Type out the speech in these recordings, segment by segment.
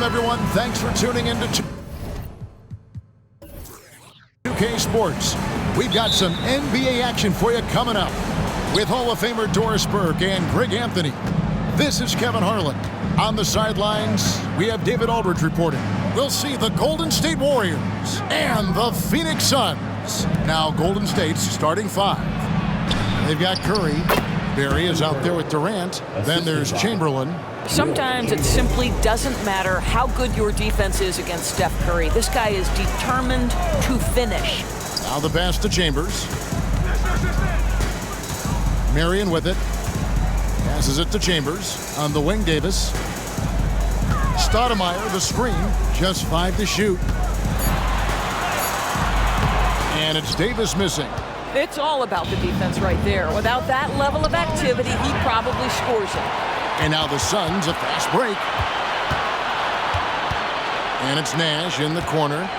Welcome, everyone. Thanks for tuning in to 2K Sports. We've got some NBA action for you coming up with Hall of Famer Doris Burke and Greg Anthony. This is Kevin Harlan. On the sidelines, we have David Aldridge reporting. We'll see the Golden State Warriors and the Phoenix Suns. Now, Golden State's starting five. They've got Curry. Barry is out there with Durant. Then there's Chamberlain. Sometimes it simply doesn't matter how good your defense is against Steph Curry. This guy is determined to finish. Now the pass to Chambers. Marion with it. Passes it to Chambers. On the wing, Davis. Stoudemire, the screen. Just 5 to shoot. And it's Davis missing. It's all about the defense right there. Without that level of activity, he probably scores it. And now the Suns, a fast break. And it's Nash in the corner.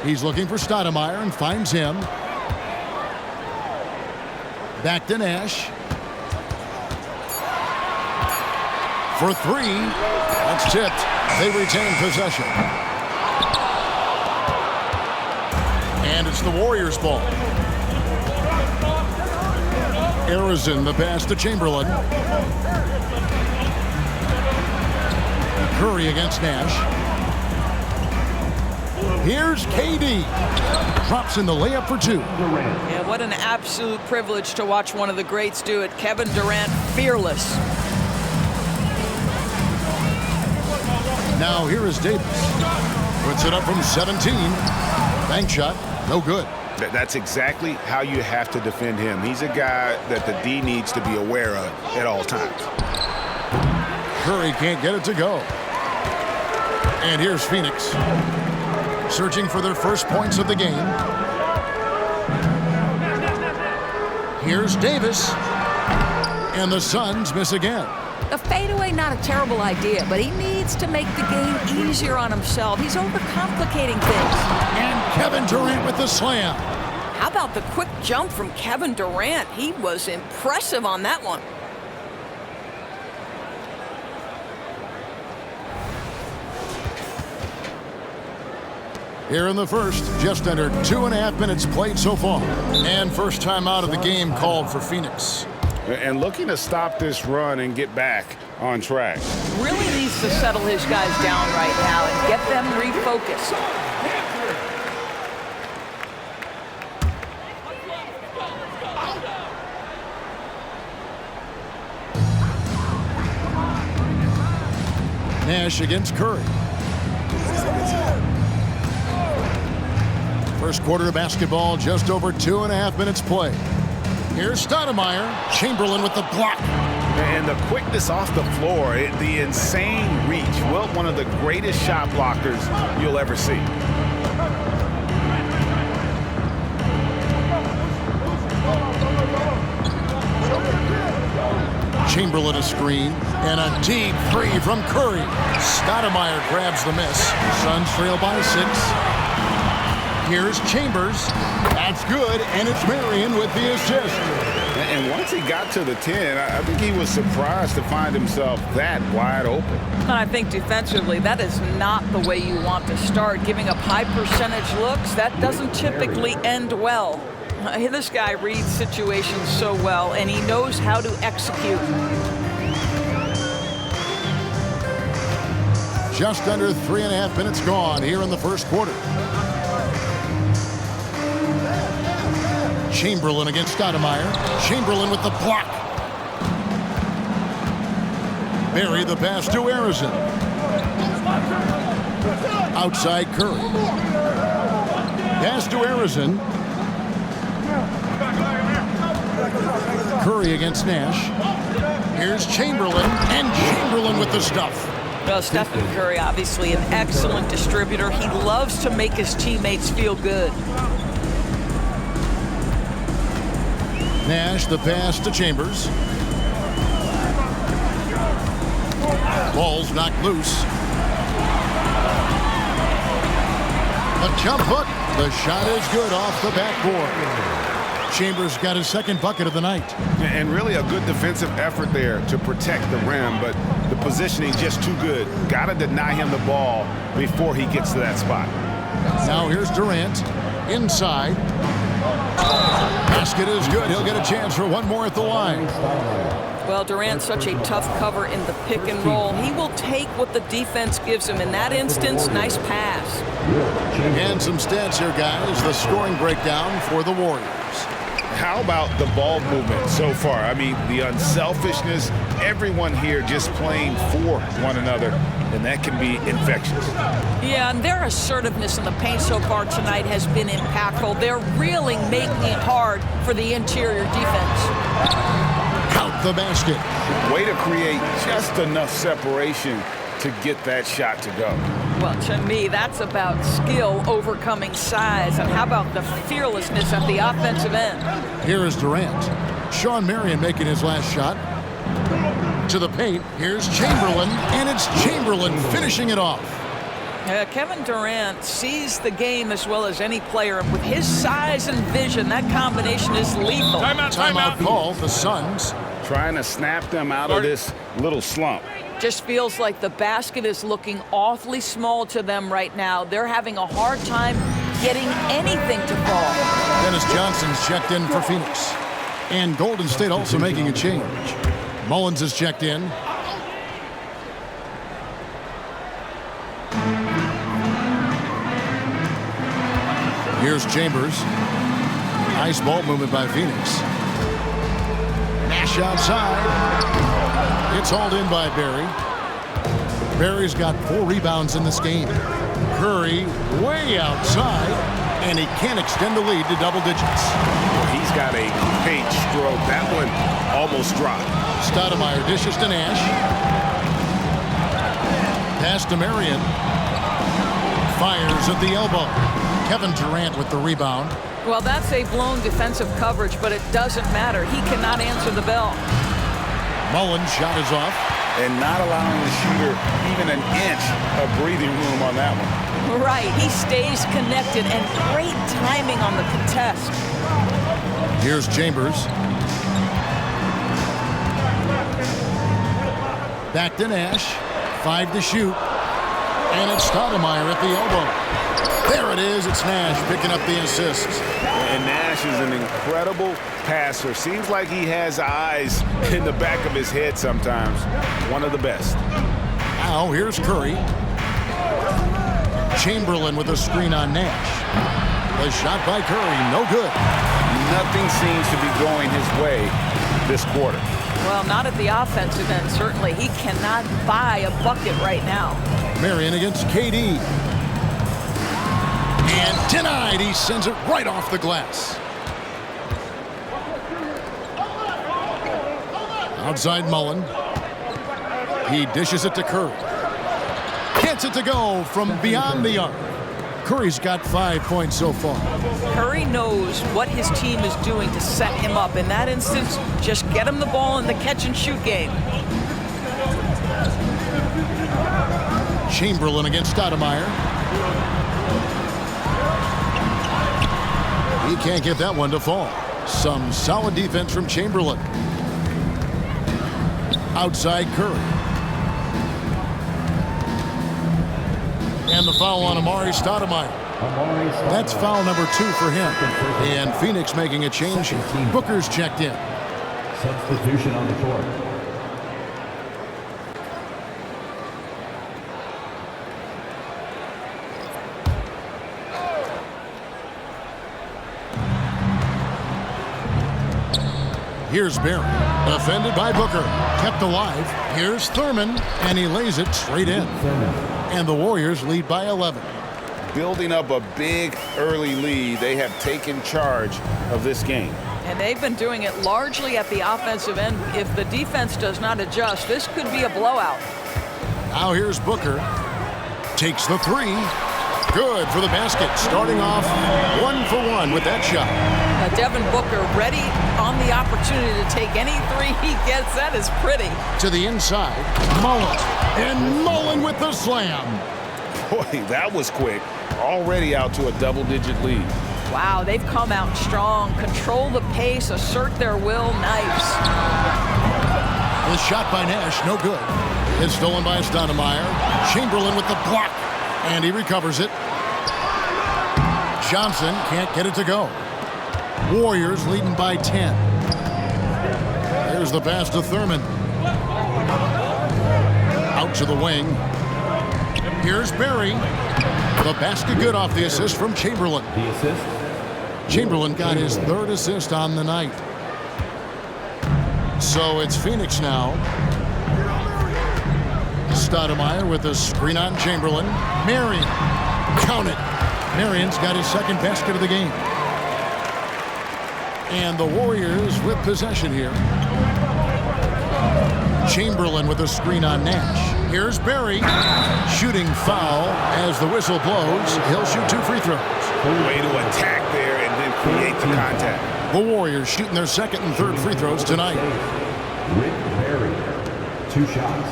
He's looking for Stoudemire and finds him. Back to Nash. For three. That's tipped. They retain possession. And it's the Warriors' ball. Arizon, the pass to Chamberlain. Curry against Nash. Here's KD. Drops in the layup for two. Yeah, what an absolute privilege to watch one of the greats do it. Kevin Durant, fearless. Now here is Davis. Puts it up from 17. Bank shot, no good. That's exactly how you have to defend him. He's a guy that the D needs to be aware of at all times. Curry can't get it to go. And here's Phoenix. Searching for their first points of the game. Here's Davis. And the Suns miss again. A fadeaway, not a terrible idea, but he needs to make the game easier on himself. He's overcomplicating things. And Kevin Durant with the slam. How about the quick jump from Kevin Durant? He was impressive on that one. Here in the first, just under 2.5 minutes played so far. And first time out of the game called for Phoenix. And looking to stop this run and get back on track. Really needs to settle his guys down right now and get them refocused. Nash against Curry. First quarter of basketball, just over 2.5 minutes played. Here's Stoudemire. Chamberlain with the block. And the quickness off the floor, the insane reach. Well, one of the greatest shot blockers you'll ever see. Chamberlain a screen. And a deep three from Curry. Stoudemire grabs the miss. Suns trail by 6. Here's Chambers. That's good, and it's Marion with the assist. And once he got to the 10, I think he was surprised to find himself that wide open. And I think defensively, that is not the way you want to start. Giving up high percentage looks, that doesn't typically end well. This guy reads situations so well, and he knows how to execute. Just under 3.5 minutes gone here in the first quarter. Chamberlain against Stoudemire. Chamberlain with the block. Barry the pass to Arizon. Outside Curry. Pass to Arizon. Curry against Nash. Here's Chamberlain, and Chamberlain with the stuff. Well, Stephen Curry, obviously an excellent distributor. He loves to make his teammates feel good. Nash, the pass to Chambers. Ball's knocked loose. The jump hook. The shot is good off the backboard. Chambers got his second bucket of the night. And really a good defensive effort there to protect the rim, but the positioning just too good. Got to deny him the ball before he gets to that spot. Now here's Durant inside. Basket is good. He'll get a chance for one more at the line. Well, Durant's such a tough cover in the pick and roll. He will take what the defense gives him. In that instance, nice pass. And some stats here, guys. The scoring breakdown for the Warriors. How about the ball movement so far? I mean, the unselfishness, everyone here just playing for one another, and that can be infectious. Yeah, and their assertiveness in the paint so far tonight has been impactful. They're really making it hard for the interior defense. Count the basket. Way to create just enough separation to get that shot to go. Well, to me, that's about skill overcoming size. And how about the fearlessness at the offensive end? Here is Durant. Sean Marion making his last shot. To the paint. Here's Chamberlain, and it's Chamberlain finishing it off. Kevin Durant sees the game as well as any player. With his size and vision, that combination is lethal. Timeout call, the Suns. Trying to snap them out of this little slump. Just feels like the basket is looking awfully small to them right now. They're having a hard time getting anything to fall. Dennis Johnson's checked in for Phoenix. And Golden State also making a change. Mullins is checked in. Here's Chambers. Nice ball movement by Phoenix. Nash outside. It's hauled in by Barry. Barry's got 4 rebounds in this game. Curry way outside, and he can't extend the lead to double digits. He's got a paint stroke. That one almost dropped. Stoudemire dishes to Nash. Pass to Marion. Fires at the elbow. Kevin Durant with the rebound. Well, that's a blown defensive coverage, but it doesn't matter. He cannot answer the bell. Mullins' shot is off. And not allowing the shooter even an inch of breathing room on that one. Right, he stays connected, and great timing on the contest. Here's Chambers. Back to Nash. 5 to shoot. And it's Stoudemire at the elbow. There it is. It's Nash picking up the assist. And Nash is an incredible passer. Seems like he has eyes in the back of his head sometimes. One of the best. Now here's Curry. Chamberlain with a screen on Nash. The shot by Curry, no good. Nothing seems to be going his way this quarter. Well, not at the offensive end, certainly. He cannot buy a bucket right now. Marion against KD. And denied. He sends it right off the glass. Outside Mullen. He dishes it to Curry. Gets it to go from beyond the arc. Curry's got 5 points so far. Curry knows what his team is doing to set him up. In that instance, just get him the ball in the catch-and-shoot game. Chamberlain against Stoudemire. He can't get that one to fall. Some solid defense from Chamberlain. Outside Curry. And the foul on Amari Stoudemire. That's foul number 2 for him. And Phoenix making a change. Booker's checked in. Substitution on the court. Here's Barry, defended by Booker, kept alive. Here's Thurman, and he lays it straight in. And the Warriors lead by 11. Building up a big early lead, they have taken charge of this game. And they've been doing it largely at the offensive end. If the defense does not adjust, this could be a blowout. Now here's Booker. Takes the 3. Good for the basket. Starting off 1 for 1 with that shot. Devin Booker ready on the opportunity to take any 3 he gets. That is pretty. To the inside, Mullen. And Mullen with the slam. Boy, that was quick. Already out to a double-digit lead. Wow, they've come out strong. Control the pace, assert their will. Nice. The shot by Nash, no good. It's stolen by Stoudemire. Chamberlain with the block, and he recovers it. Johnson can't get it to go. Warriors leading by 10. There's the pass to Thurman. Out to the wing. Here's Barry. The basket good off the assist from Chamberlain. The assist. Chamberlain got his third assist on the night. So it's Phoenix now. Stoudemire with a screen on Chamberlain. Marion. Count it. Marion's got his second basket of the game. And the Warriors with possession here. Chamberlain with a screen on Nash. Here's Barry. Shooting foul as the whistle blows. He'll shoot 2 free throws. Way to attack there and then create the contact. The Warriors shooting their second and third free throws tonight. Rick Barry, 2 shots.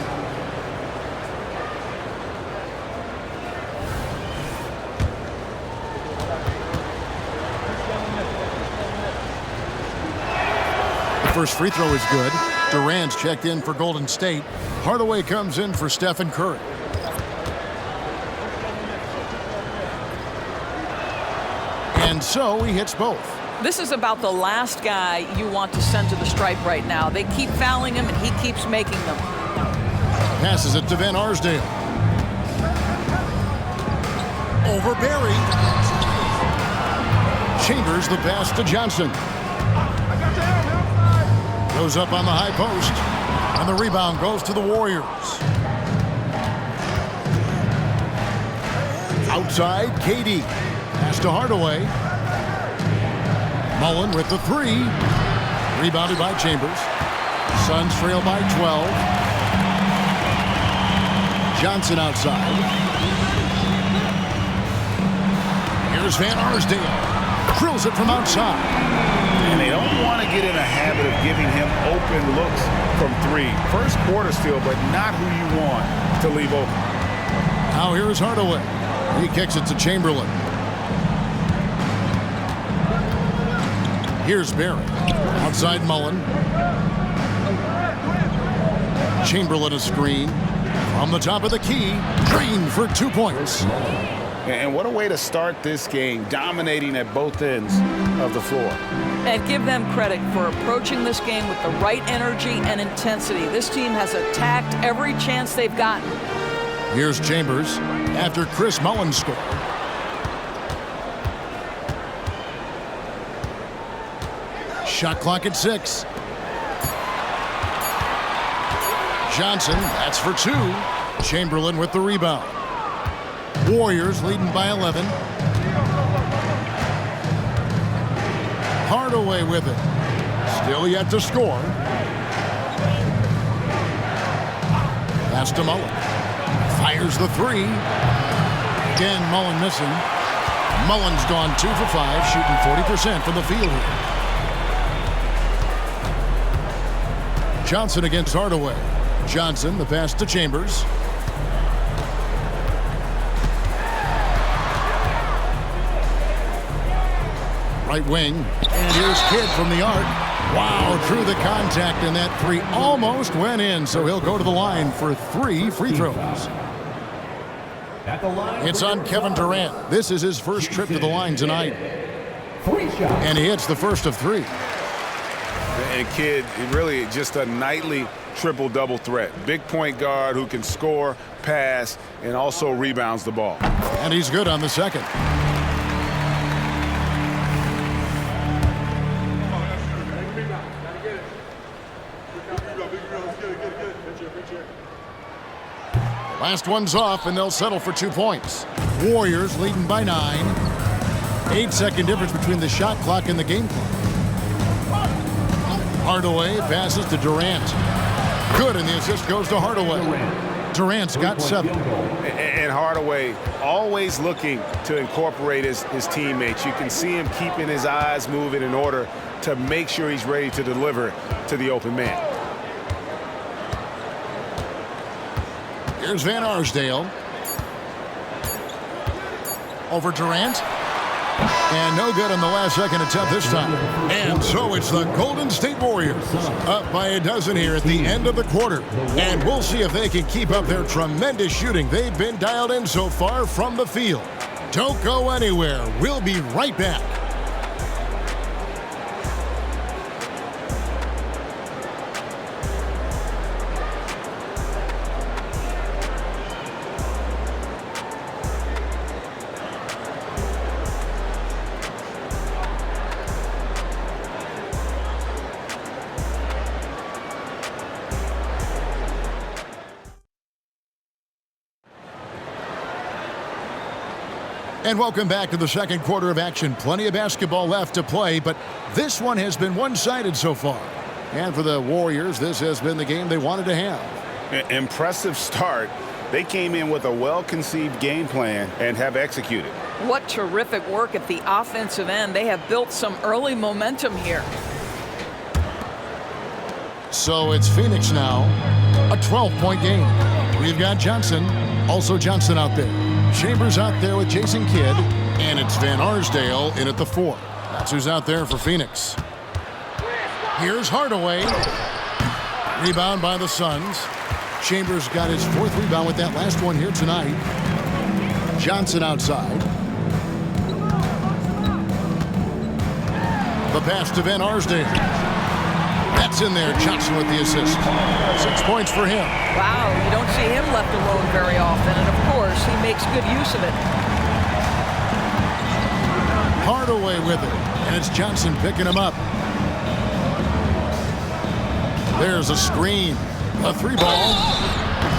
First free throw is good. Durant's checked in for Golden State. Hardaway comes in for Stephen Curry. And so he hits both. This is about the last guy you want to send to the stripe right now. They keep fouling him, and he keeps making them. Passes it to Van Arsdale. Over Barry. Chambers the pass to Johnson. Goes up on the high post, and the rebound goes to the Warriors. Outside, KD. Pass to Hardaway. Mullen with the 3. Rebounded by Chambers. Suns trail by 12. Johnson outside. Here's Van Arsdale. Drills it from outside. And they don't want to get in a habit of giving him open looks from 3. First quarter still, but not who you want to leave open. Now here's Hardaway. He kicks it to Chamberlain. Here's Barry. Outside Mullen. Chamberlain a screen. From the top of the key. Green for 2 points. And what a way to start this game, dominating at both ends of the floor. And give them credit for approaching this game with the right energy and intensity. This team has attacked every chance they've gotten. Here's Chambers after Chris Mullen scored. Shot clock at 6. Johnson, that's for 2. Chamberlain with the rebound. Warriors leading by 11. Hardaway with it. Still yet to score. Pass to Mullen. Fires the 3. Again, Mullen missing. Mullen's gone 2 for 5, shooting 40% from the field here. Johnson against Hardaway. Johnson, the pass to Chambers. Right wing, and here's Kidd from the arc. Wow, through the contact, and that 3 almost went in, so he'll go to the line for 3 free throws. It's on Kevin Durant. This is his first trip to the line tonight. And he hits the first of 3. And Kidd, really just a nightly triple-double threat. Big point guard who can score, pass, and also rebounds the ball. And he's good on the second. Last one's off, and they'll settle for 2 points. Warriors leading by 9. 8-second difference between the shot clock and the game clock. Hardaway passes to Durant. Good, and the assist goes to Hardaway. Durant's got 7. And Hardaway always looking to incorporate his teammates. You can see him keeping his eyes moving in order to make sure he's ready to deliver to the open man. Here's Van Arsdale. Over Durant. And no good on the last second attempt this time. And so it's the Golden State Warriors up by a dozen here at the end of the quarter. And we'll see if they can keep up their tremendous shooting they've been dialed in so far from the field. Don't go anywhere. We'll be right back. And welcome back to the second quarter of action. Plenty of basketball left to play, but this one has been one-sided so far. And for the Warriors, this has been the game they wanted to have. Impressive start. They came in with a well-conceived game plan and have executed. What terrific work at the offensive end. They have built some early momentum here. So it's Phoenix now, a 12-point game. We've got Johnson, also Johnson out there. Chambers out there with Jason Kidd, and it's Van Arsdale in at the 4. That's who's out there for Phoenix. Here's Hardaway. Rebound by the Suns. Chambers got his 4th rebound with that last one here tonight. Johnson outside. The pass to Van Arsdale. That's in there. Johnson with the assist. 6 points for him. Wow, you don't see him left alone very often, and of course, he makes good use of it. Hardaway with it, and it's Johnson picking him up. There's a screen, a 3-ball,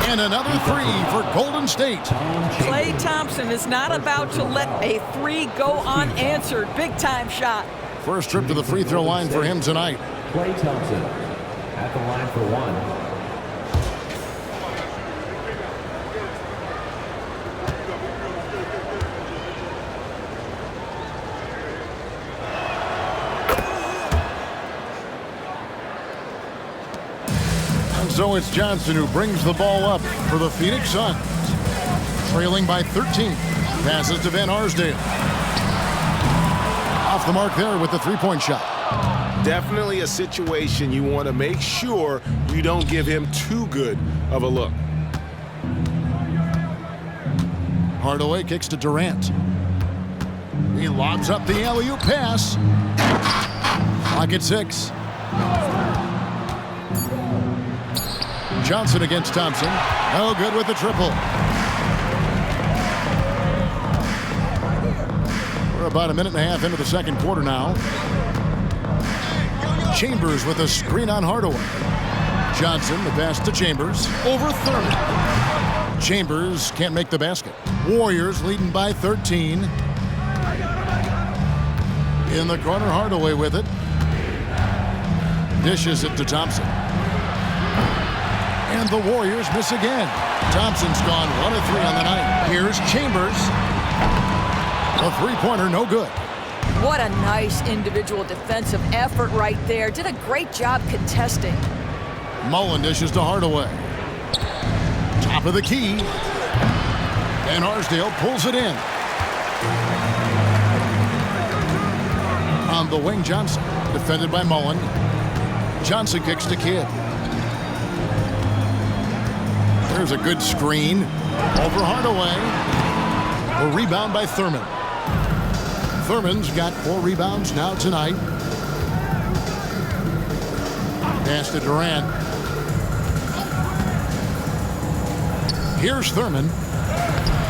and another 3 for Golden State. Klay Thompson is not about to let a 3 go unanswered. Big-time shot. First trip to the free throw line for him tonight. Klay Thompson at the line for 1. So it's Johnson who brings the ball up for the Phoenix Suns. Trailing by 13. Passes to Van Arsdale. Off the mark there with the 3-point shot. Definitely a situation you want to make sure you don't give him too good of a look. Hardaway kicks to Durant. He lobs up the alley-oop pass. Clock at 6. Johnson against Thompson. No good with the triple. We're about a minute and a half into the second quarter now. Chambers with a screen on Hardaway. Johnson, the pass to Chambers. Over Thurman. Chambers can't make the basket. Warriors leading by 13. In the corner, Hardaway with it. Dishes it to Thompson. And the Warriors miss again. Thompson's gone 1 of 3 on the night. Here's Chambers. A 3-pointer, no good. What a nice individual defensive effort right there. Did a great job contesting. Mullen dishes to Hardaway. Top of the key. And Arsdale pulls it in. On the wing, Johnson. Defended by Mullen. Johnson kicks to Kidd. There's a good screen. Over Hardaway. A rebound by Thurman. Thurman's got 4 rebounds now tonight. Pass to Durant. Here's Thurman.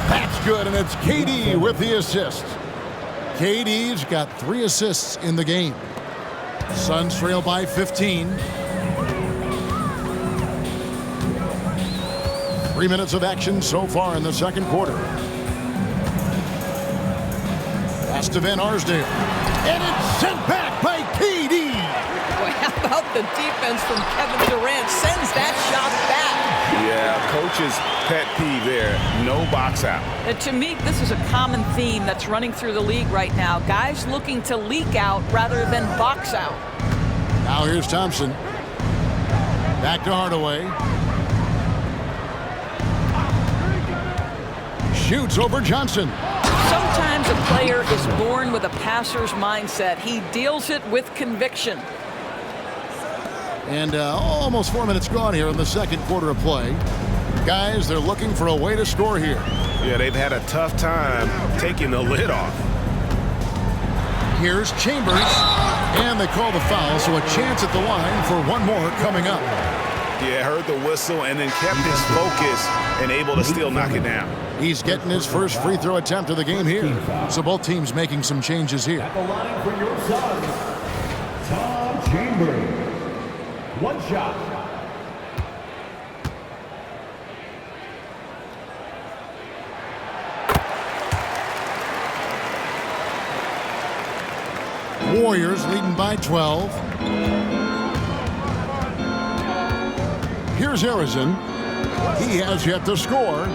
That's good, and it's KD with the assist. KD's got 3 assists in the game. Suns trail by 15. 3 minutes of action so far in the second quarter. Pass to Van Arsdale. And it's sent back by KD. Boy, how about the defense from Kevin Durant? Sends that shot back. Yeah, coach's pet peeve there. No box out. To me, this is a common theme that's running through the league right now. Guys looking to leak out rather than box out. Now here's Thompson. Back to Hardaway. Shoots over Johnson. Sometimes a player is born with a passer's mindset. He deals it with conviction. And almost 4 minutes gone here in the second quarter of play. Guys, they're looking for a way to score here. Yeah, they've had a tough time taking the lid off. Here's Chambers, and they call the foul, so a chance at the line for one more coming up. Yeah, heard the whistle and then kept his focus and able to still knock it down. He's getting his first free throw attempt of the game here. So both teams making some changes here. At the line for your son, Tom Chambers. One shot. Warriors leading by 12. Here's Harrison. He has yet to score.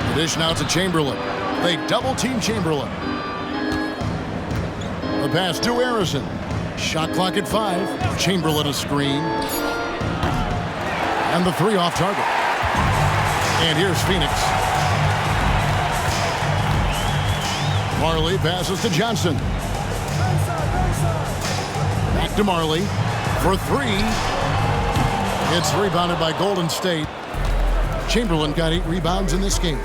The dish now to Chamberlain. They double-team Chamberlain. The pass to Harrison. Shot clock at 5. Chamberlain a screen. And the three off target. And here's Phoenix. Marley passes to Johnson. Back to Marley for three. It's rebounded by Golden State. Chamberlain got 8 rebounds in this game.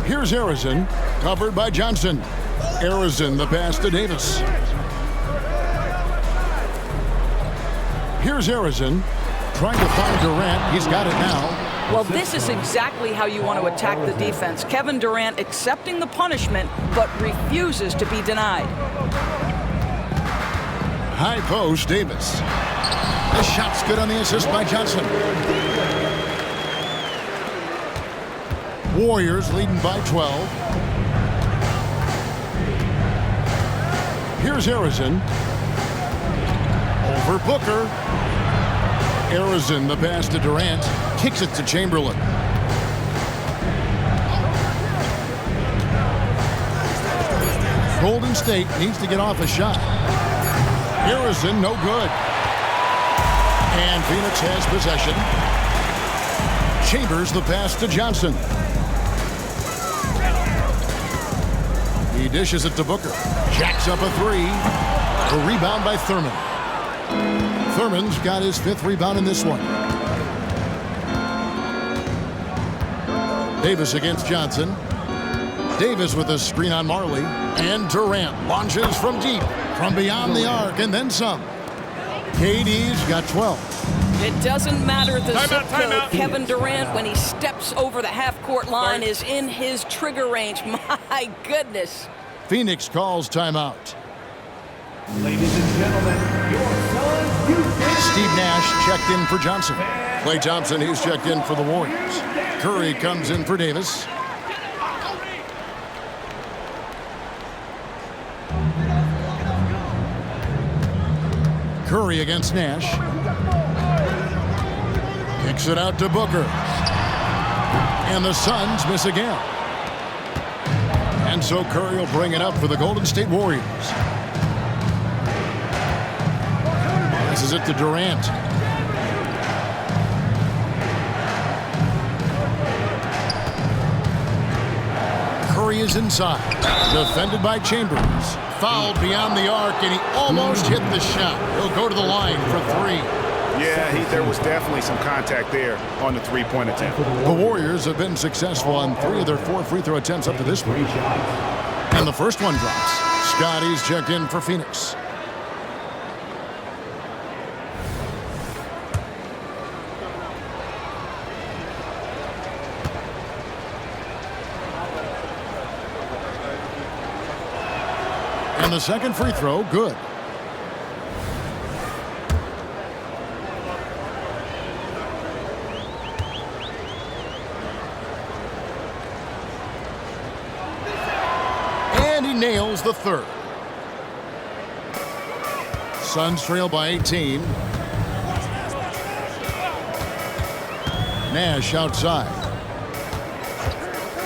Here's Harrison, covered by Johnson. Harrison, the pass to Davis. Here's Harrison, trying to find Durant. He's got it now. Well, this is exactly how you want to attack the defense. Kevin Durant accepting the punishment, but refuses to be denied. High post, Davis. The shot's good on the assist by Johnson. Warriors leading by 12. Here's Harrison. Over Booker. Harrison, the pass to Durant. Kicks it to Chamberlain. Golden State needs to get off a shot. Harrison, no good. And Phoenix has possession. Chambers, the pass to Johnson. He dishes it to Booker. Jacks up a three. A rebound by Thurman. Thurman's got his 5th rebound in this one. Davis against Johnson. Davis with a screen on Marley. And Durant launches from deep, from beyond the arc, and then some. KD's got 12. It doesn't matter the zip code. timeout. Kevin Durant, when he steps over the half-court line, is in his trigger range. My goodness. Phoenix calls timeout. Ladies and gentlemen, your son, Houston. Steve Nash checked in for Johnson. Klay Thompson, he's checked in for the Warriors. Curry comes in for Davis. Curry against Nash. Kicks it out to Booker. And the Suns miss again. And so Curry will bring it up for the Golden State Warriors. Passes it to Durant. Curry is inside. Defended by Chambers. Fouled beyond the arc, and he almost hit the shot. He'll go to the line for 3. Yeah, there was definitely some contact there on the three-point attempt. The Warriors have been successful on 3 of their 4 free throw attempts up to this point. And the first one drops. Scotty's checked in for Phoenix. And the second free throw, good. And he nails the third. Suns trail by 18. Nash outside.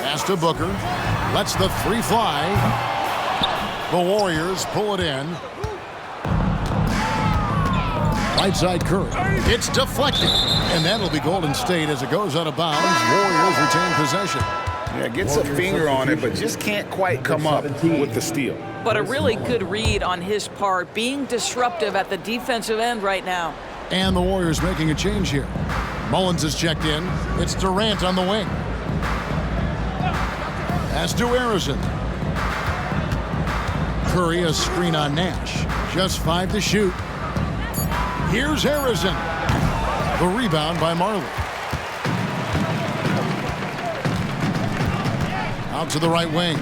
Pass to Booker. Lets the 3 fly. The Warriors pull it in. Right side Curry. It's deflected. And that'll be Golden State as it goes out of bounds. Warriors retain possession. Yeah, gets a finger on it, but just can't quite come up with the steal. But a really good read on his part, being disruptive at the defensive end right now. And the Warriors making a change here. Mullins is checked in. It's Durant on the wing. Pass to Harrison. Curry, a screen on Nash. Just 5 to shoot. Here's Harrison. The rebound by Marley. Out to the right wing.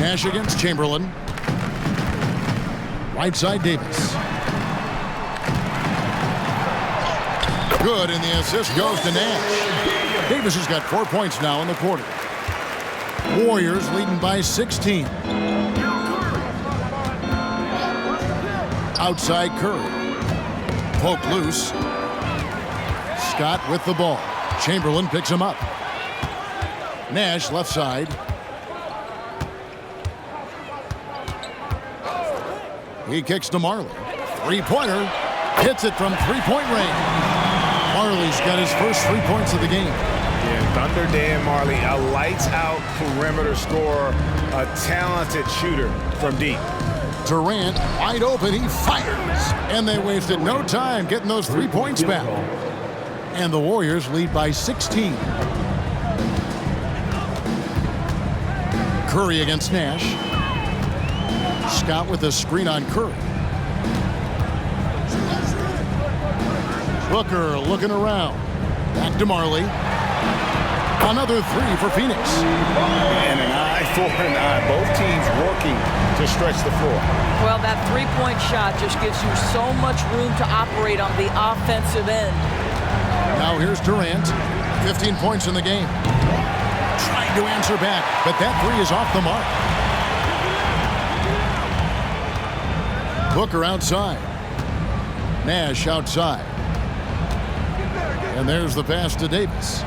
Nash against Chamberlain. Right side Davis. Good, and the assist goes to Nash. Davis has got 4 points now in the quarter. Warriors leading by 16. Outside Curry. Poke loose. Scott with the ball. Chamberlain picks him up. Nash left side. He kicks to Marley. Three-pointer. Hits it from three-point range. Marley's got his first 3 points of the game. Yeah, Thunder Dan Marley, a lights-out perimeter scorer, a talented shooter from deep. Durant wide open. He fires. And they wasted no time getting those 3 points back. And the Warriors lead by 16. Curry against Nash. Scott with a screen on Curry. Booker looking around. Back to Marley. Another 3 for Phoenix. And an eye for an eye. Both teams working to stretch the floor. Well, that three-point shot just gives you so much room to operate on the offensive end. Now here's Durant. 15 points in the game. Trying to answer back, but that 3 is off the mark. Booker outside. Nash outside. And there's the pass to Davis.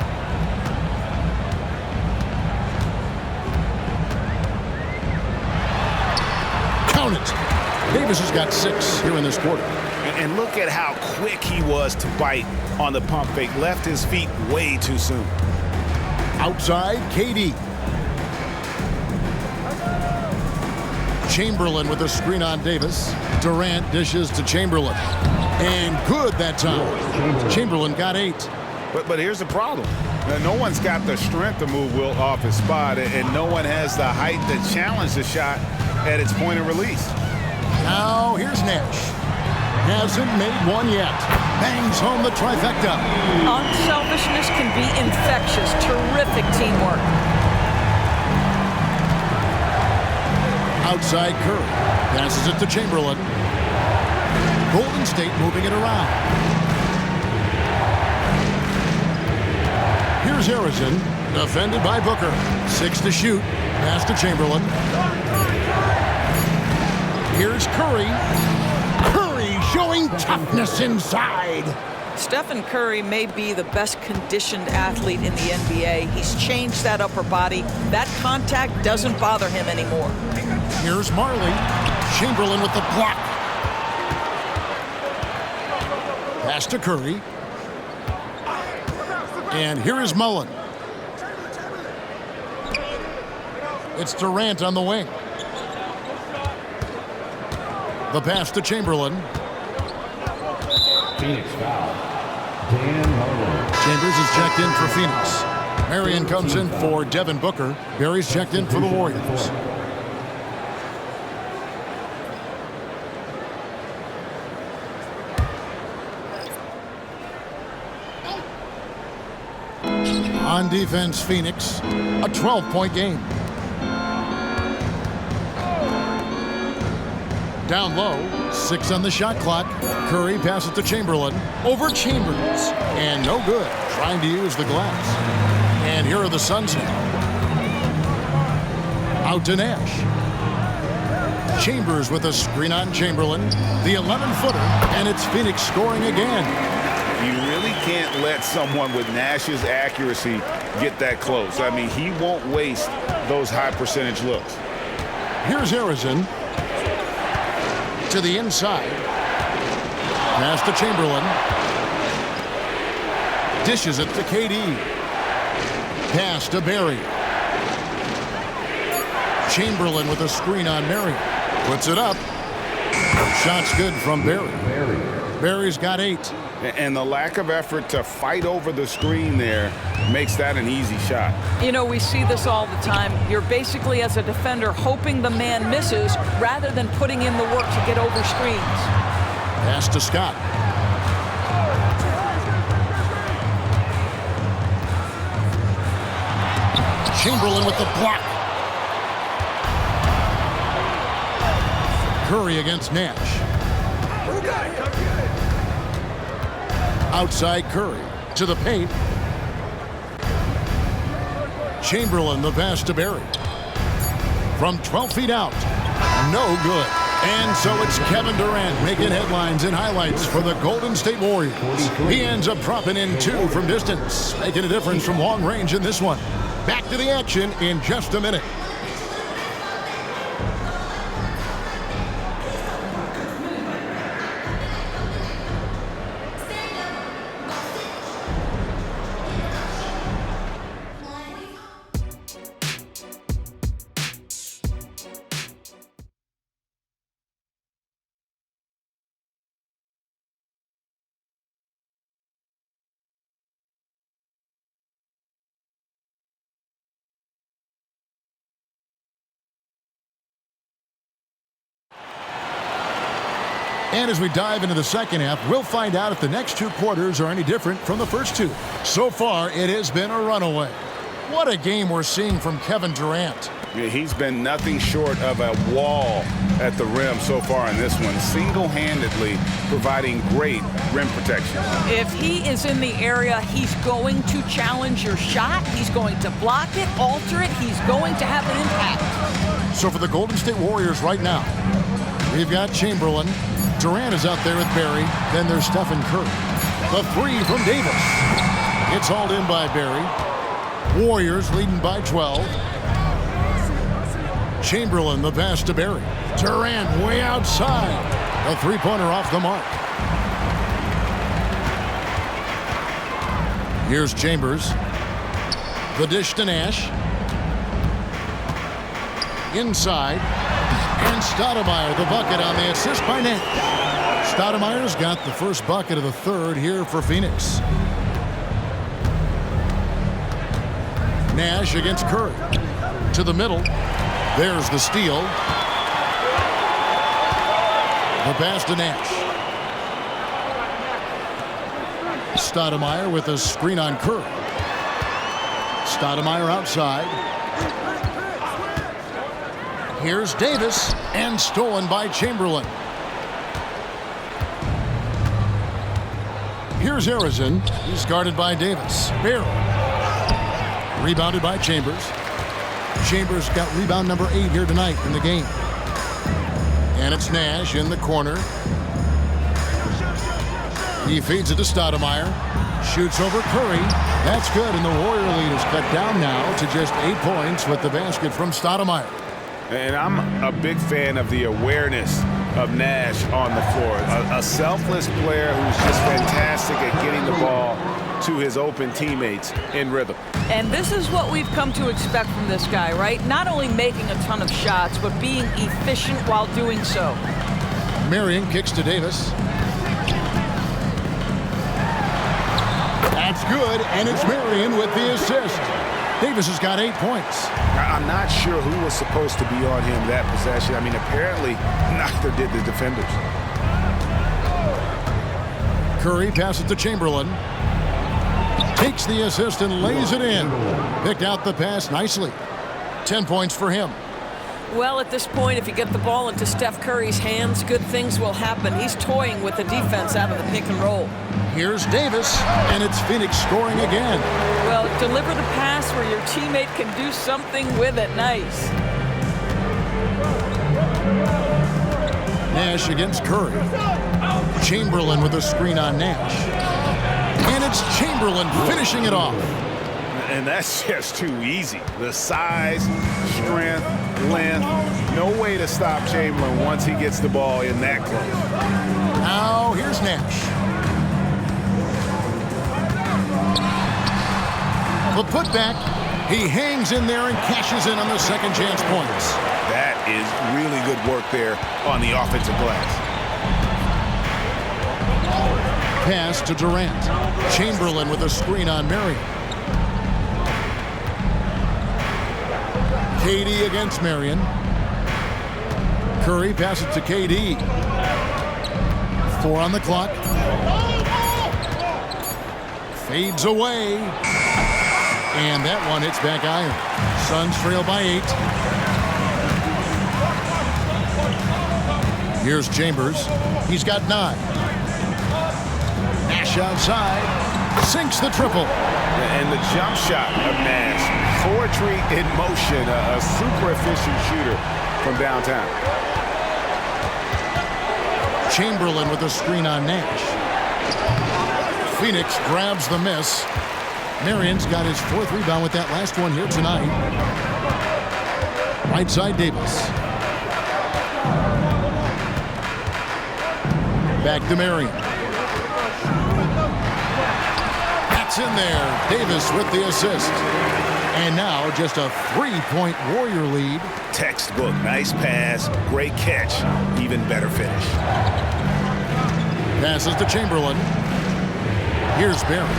Count it. Davis has got 6 here in this quarter. And look at how quick he was to bite on the pump fake. Left his feet way too soon. Outside, KD. Chamberlain with a screen on Davis. Durant dishes to Chamberlain. And good that time. Chamberlain got 8. But here's the problem. No one's got the strength to move Wilt off his spot, and no one has the height to challenge the shot at its point of release. Now here's Nash. Hasn't made one yet. Bangs home the trifecta. Unselfishness can be infectious. Terrific teamwork. Outside Curry. Passes it to Chamberlain. Golden State moving it around. Here's Harrison. Defended by Booker. 6 to shoot. Pass to Chamberlain. Here's Curry. Curry showing toughness inside. Stephen Curry may be the best conditioned athlete in the NBA. He's changed that upper body. That contact doesn't bother him anymore. Here's Marley. Chamberlain with the block. Pass to Curry. And here is Mullen. It's Durant on the wing. The pass to Chamberlain. Phoenix foul. Dan Mullen. Chambers is checked in for Phoenix. Marion comes in for Devin Booker. Barry's checked in for the Warriors. On defense, Phoenix, a 12-point game. Down low, 6 on the shot clock. Curry passes to Chamberlain. Over Chambers. And no good. Trying to use the glass. And here are the Suns now. Out to Nash. Chambers with a screen on Chamberlain. The 11-footer. And it's Phoenix scoring again. You really can't let someone with Nash's accuracy get that close. I mean, he won't waste those high percentage looks. Here's Harrison. To the inside. Pass to Chamberlain. Dishes it to KD. Pass to Barry. Chamberlain with a screen on Marion. Puts it up. Shot's good from Barry. Barry's got 8. And the lack of effort to fight over the screen there makes that an easy shot. You know, we see this all the time. You're basically, as a defender, hoping the man misses rather than putting in the work to get over screens. Pass to Scott. Chamberlain with the block. Curry against Nash. Outside Curry to the paint. Chamberlain the pass to Barry. From 12 feet out. No good. And so it's Kevin Durant making headlines and highlights for the Golden State Warriors. He ends up dropping in 2 from distance, making a difference from long range in this one. Back to the action in just a minute. And as we dive into the second half, we'll find out if the next 2 quarters are any different from the first 2. So far, it has been a runaway. What a game we're seeing from Kevin Durant. Yeah, he's been nothing short of a wall at the rim so far in this one, single-handedly providing great rim protection. If he is in the area, he's going to challenge your shot. He's going to block it, alter it. He's going to have an impact. So for the Golden State Warriors right now, we've got Chamberlain. Durant is out there with Barry. Then there's Stephen Curry. The 3 from Davis. It's hauled in by Barry. Warriors leading by 12. Chamberlain the pass to Barry. Durant way outside. A 3-pointer off the mark. Here's Chambers. The dish to Nash. Inside. And Stoudemire, the bucket on the assist by Nash. Stoudemire's got the first bucket of the third here for Phoenix. Nash against Curry. To the middle. There's the steal. The pass to Nash. Stoudemire with a screen on Curry. Stoudemire outside. Here's Davis, and stolen by Chamberlain. Here's Harrison. He's guarded by Davis. Barry. Rebounded by Chambers. Chambers got rebound number 8 here tonight in the game. And it's Nash in the corner. He feeds it to Stoudemire. Shoots over Curry. That's good, and the Warrior lead is cut down now to just 8 points with the basket from Stoudemire. And I'm a big fan of the awareness of Nash on the floor. A selfless player who's just fantastic at getting the ball to his open teammates in rhythm. And this is what we've come to expect from this guy, right? Not only making a ton of shots, but being efficient while doing so. Marion kicks to Davis. That's good, and it's Marion with the assist. Davis has got 8 points. I'm not sure who was supposed to be on him that possession. I mean, apparently neither did the defenders. Curry passes to Chamberlain. Takes the assist and lays it in. Picked out the pass nicely. 10 points for him. Well, at this point, if you get the ball into Steph Curry's hands, good things will happen. He's toying with the defense out of the pick and roll. Here's Davis, and it's Phoenix scoring again. Well, deliver the pass where your teammate can do something with it. Nice. Nash against Curry. Chamberlain with a screen on Nash. And it's Chamberlain finishing it off. And that's just too easy. The size, strength, length, no way to stop Chamberlain once he gets the ball in that close. Now here's Nash. The putback. He hangs in there and cashes in on the second chance points. That is really good work there on the offensive glass. Pass to Durant. Chamberlain with a screen on Marion. KD against Marion. Curry passes to KD. 4 on the clock. Fades away. And that one hits back iron. Suns trail by 8. Here's Chambers. He's got 9. Nash outside. Sinks the triple. And the jump shot of Nash. Poetry in motion. A super efficient shooter from downtown. Chamberlain with a screen on Nash. Phoenix grabs the miss. Marion's got his 4th rebound with that last one here tonight. Right side Davis. Back to Marion. That's in there. Davis with the assist. And now just a 3-point Warrior lead. Textbook. Nice pass. Great catch. Even better finish. Passes to Chamberlain. Here's Barry.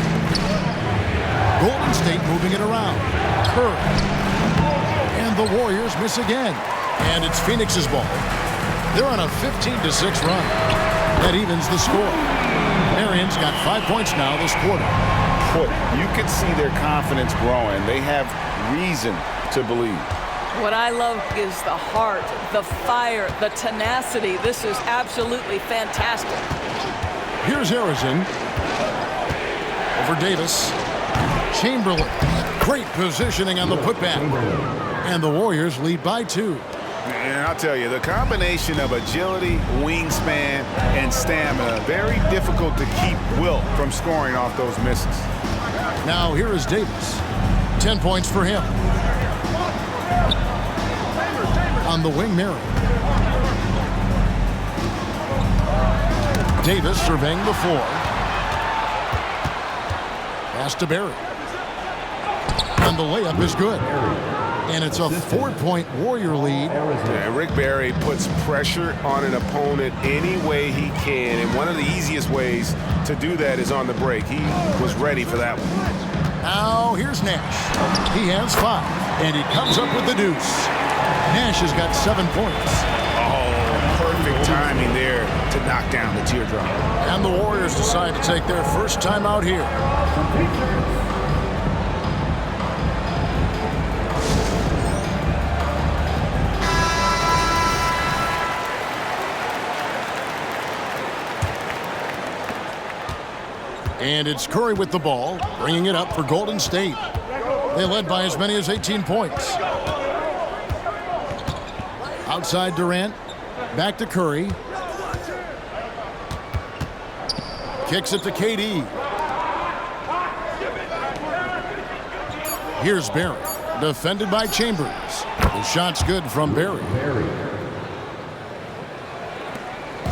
Golden State moving it around. Curry. And the Warriors miss again. And it's Phoenix's ball. They're on a 15-6 run. That evens the score. Marion's got 5 points now this quarter. You can see their confidence growing. They have reason to believe. What I love is the heart, the fire, the tenacity. This is absolutely fantastic. Here's Harrison. Over Davis. Chamberlain. Great positioning on the putback. And the Warriors lead by 2. And I'll tell you, the combination of agility, wingspan, and stamina, very difficult to keep Wilt from scoring off those misses. Now here is Davis. 10 points for him. On the wing, Mary. Davis surveying the floor. Pass to Barry. And the layup is good. And it's a 4-point Warrior lead. Yeah, Rick Barry puts pressure on an opponent any way he can. And one of the easiest ways to do that is on the break. He was ready for that one. Now here's Nash. He has 5. And he comes up with the deuce. Nash has got 7 points. Oh, perfect timing there to knock down the teardrop. And the Warriors decide to take their first time out here. And it's Curry with the ball, bringing it up for Golden State. They led by as many as 18 points. Outside Durant, back to Curry. Kicks it to KD. Here's Barry, defended by Chambers. The shot's good from Barry.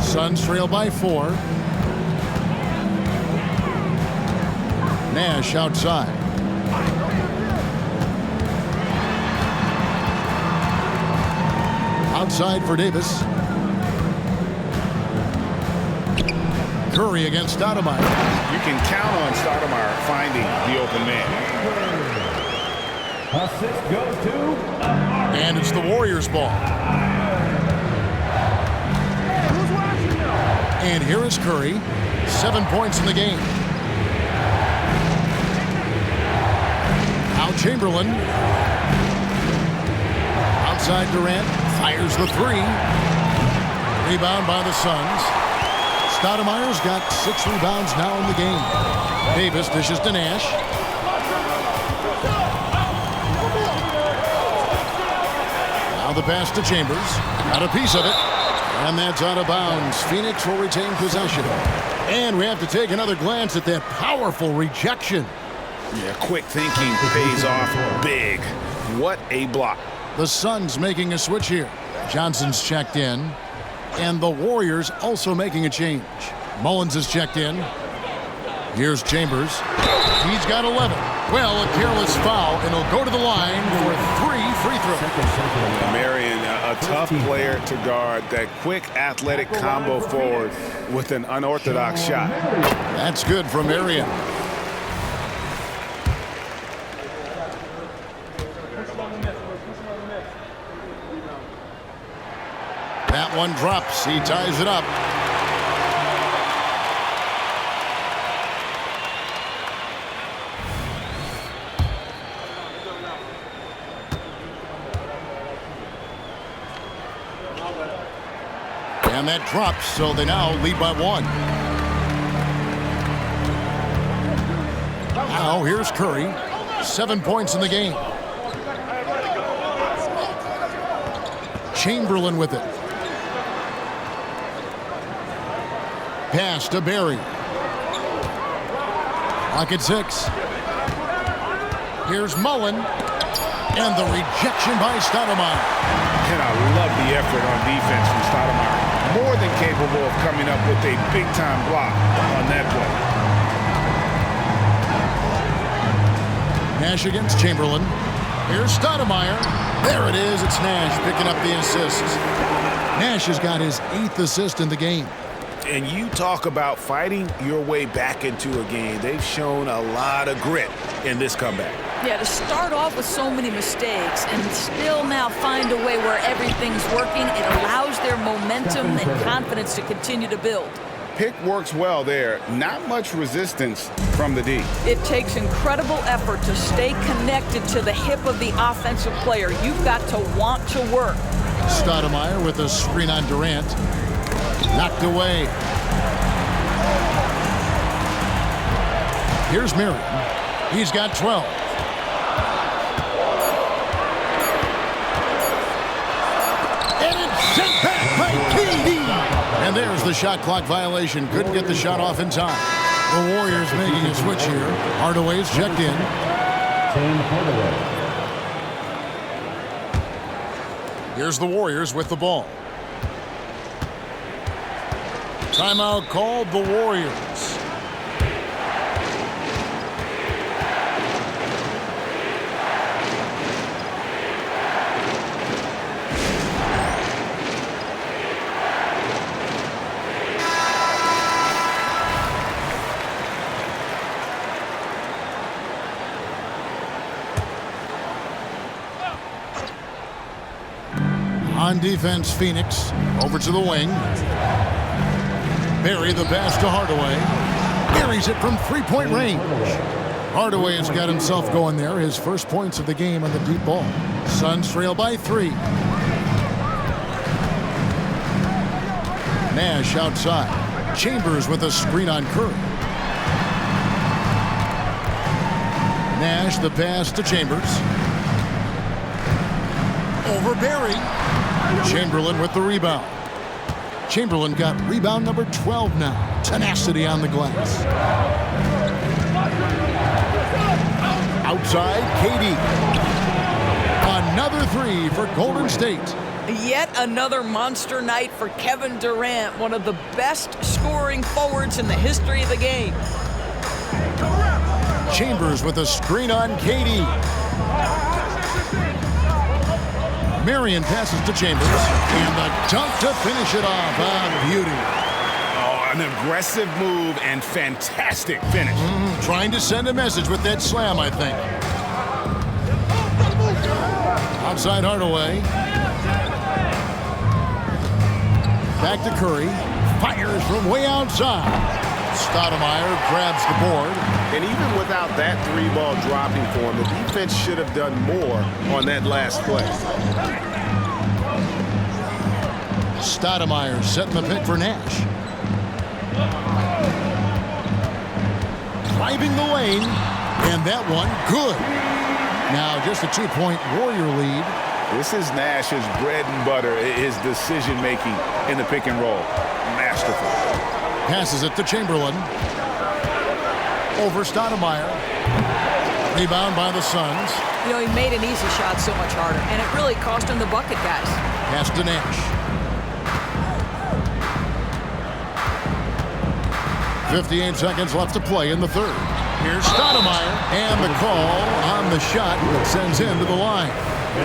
Suns trail by 4. Nash outside. Outside for Davis. Curry against Stoudemire. You can count on Stoudemire finding the open man. Assist goes to And it's the Warriors' ball. And here is Curry. 7 points in the game. Now Chamberlain. Outside Durant. Fires the 3. Rebound by the Suns. Stoudemire's got 6 rebounds now in the game. Davis dishes to Nash. Now the pass to Chambers. Got a piece of it. And that's out of bounds. Phoenix will retain possession. And we have to take another glance at that powerful rejection. Yeah, quick thinking pays off big. What a block. The Suns making a switch here. Johnson's checked in. And the Warriors also making a change. Mullins is checked in. Here's Chambers. He's got 11. Well, a careless foul, and he'll go to the line for 3 free throws. Marion, a tough player to guard. That quick athletic combo forward with an unorthodox shot. That's good from Marion. That one drops. He ties it up. And that drops, so they now lead by 1. Now here's Curry. 7 points in the game. Chamberlain with it. Pass to Barry. Clock at 6. Here's Mullen. And the rejection by Stoudemire. And I love the effort on defense from Stoudemire. More than capable of coming up with a big-time block on that play. Nash against Chamberlain. Here's Stoudemire. There it is. It's Nash picking up the assist. Nash has got his 8th assist in the game. And you talk about fighting your way back into a game. They've shown a lot of grit in this comeback. Yeah, to start off with so many mistakes and still now find a way where everything's working, it allows their momentum and confidence to continue to build. Pick works well there. Not much resistance from the D. It takes incredible effort to stay connected to the hip of the offensive player. You've got to want to work. Stoudemire with a screen on Durant. Knocked away. Here's Marion. He's got 12. And it's sent back by KD. And there's the shot clock violation. Couldn't get the shot off in time. The Warriors making a switch here. Hardaway's checked in. Tim Hardaway. Here's the Warriors with the ball. Timeout called the Warriors. On defense, Phoenix over to the wing. Barry the pass to Hardaway. Buries it from three-point range. Hardaway has got himself going there. His first points of the game on the deep ball. Suns trail by 3. Nash outside. Chambers with a screen on Curry. Nash the pass to Chambers. Over Barry. Chamberlain with the rebound. Chamberlain got rebound number 12 now. Tenacity on the glass. Outside, KD. Another 3 for Golden State. Yet another monster night for Kevin Durant, one of the best scoring forwards in the history of the game. Chambers with a screen on KD. Marion passes to Chambers. And the dunk to finish it off. A beauty. Oh, an aggressive move and fantastic finish. Trying to send a message with that slam, I think. Outside Hardaway. Back to Curry. Fires from way outside. Stoudemire grabs the board. And even without that 3-ball dropping for him, the defense should have done more on that last play. Stoudemire setting the pick for Nash. Driving the lane. And that one, good. Now just a 2-point Warrior lead. This is Nash's bread and butter, his decision-making in the pick and roll. Masterful. Passes it to Chamberlain. Over Stoudemire. Rebound by the Suns. You know, he made an easy shot so much harder, and it really cost him the bucket, guys. Pass to Nash. 58 seconds left to play in the third. Here's Stoudemire, and the call on the shot sends him to the line.